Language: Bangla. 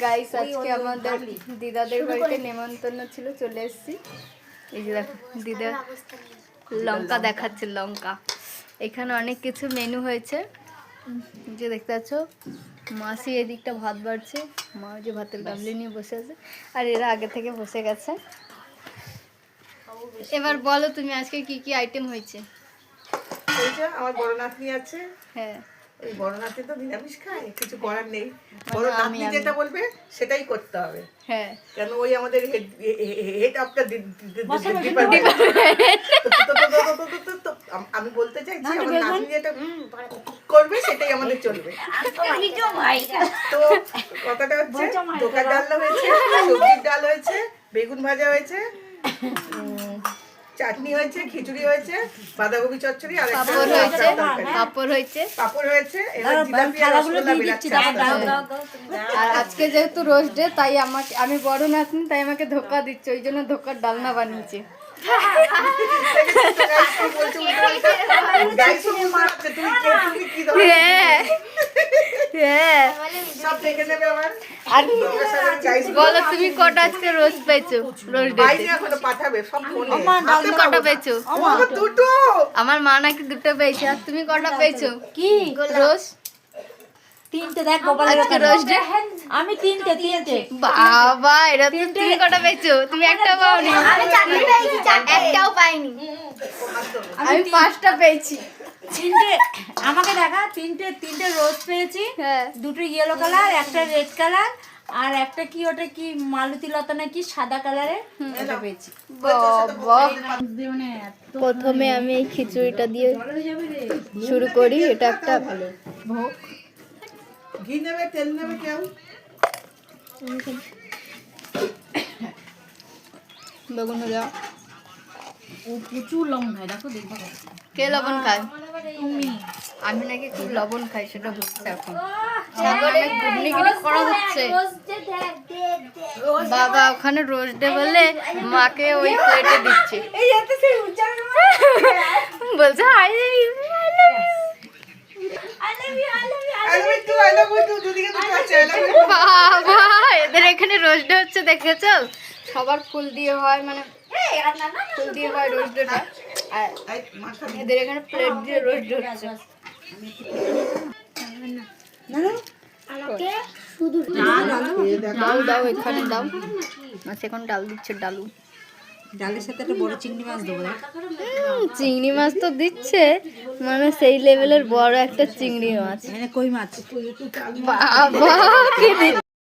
গাইস আজকে আমাদের দিদাদের বাড়িতে নেমন্তন্ন ছিল, চলে এসেছি। এই যে দেখো দিদা লঙ্কা দেখাচ্ছে, লঙ্কা। এখানে অনেক কিছু মেনু হয়েছে, যে দেখতে পাচ্ছ। মাসি এদিকটা ভাত বাড়ছে, মা যে ভাতের গামলি নিয়ে বসে আছে, আর এরা আগে থেকে বসে গেছে। এবার বলো তুমি আজকে কি কি আইটেম হয়েছে? আমার বড় নাতনি আছে। হ্যাঁ, ওই বড় নাতনি তো নিরামিষ খায়, কিছু করার নেই। বড় নাতনি যেটা বলবে সেটাই করতে হবে। হ্যাঁ, কেন ওই আমাদের হেড অফ দ্য ডিপার্টমেন্ট। আমি বলতে চাইছি আমার নাতনি যেটা করবে সেটাই আমাদের চলবে। তো কথাটা হচ্ছে ধোকার ডাল হয়েছে, সবজির ডাল হয়েছে, বেগুন ভাজা হয়েছে, চাটনি হয়েছে, খিচুড়ি হয়েছে, বাঁধাকপি চচ্চড়ি, আর পাপড় হয়েছে। এবার জিলাপি আর রসগোল্লা বেরাচ্ছে। আর আজকে যেহেতু রোজ ডে, তাই আমি বড় নাতনি, তাই আমাকে ধোকা দিচ্ছে, ওই জন্য ধোকার ডালনা বানিয়েছে। বলো তুমি কটা আজকে রোজ পেয়েছো? রোজ ডে তুমি কটা পেয়েছো? আমার মা নাকি দুটো পেয়েছে, আর তুমি কটা পেয়েছো? কি রোজ তিনটে? দেখ গোপালের আজকে রোজ ডে আমি তিনটে। বাবা, এটা তুমি কটা পেয়েছো? তুমি একটা পাওনি। আমি চারটে পেয়েছি, একটাও পাইনি। আমি 5টা পেয়েছি। তিনটে আমাকে দেখা, তিনটে রোজ পেয়েছি। হ্যাঁ, দুটো ইয়েলো কালার, একটা রেড কালার, আর একটা কি ওটা কি মালতী লতা নাকি সাদা কালারের, ওটা পেয়েছি। বাবা, প্রথমে আমি এই খিচুড়িটা দিয়ে শুরু করি। এটা একটা ভোগ। ঘি নেবে, তেল নেবে কেউ? বেগুন ভাজা। ও প্রচুর লবণ খায়, দেখো দেখবো। কে লবণ খায়? তুমি। আমি নাকি খুব লবণ খাই, সেটা হচ্ছে এখন। সাগরে ঘুগনিগিরি করা হচ্ছে। বাবা ওখানে রোজ ডে বলে মাকে ওই প্লেটে দিচ্ছে, বলছে বাবা এদের এখানে রোজ ডে হচ্ছে, দেখেছো? সবার ফুল দিয়ে হয়, মানে ফুল দিয়ে হয় রোজ ডেটা, আর এদের এখানে প্লেট দিয়ে রোজ ডে হচ্ছে। ডাল দাও, এখানে দাও। আচ্ছা এখন ডাল দিচ্ছে, ডালু। ডালের সাথে একটা বড় চিংড়ি মাছ দেবো। চিংড়ি মাছ তো দিচ্ছে, মানে সেই লেভেলের বড় একটা চিংড়ি মাছ। কই মাছ। বাবা কি দিচ্ছে?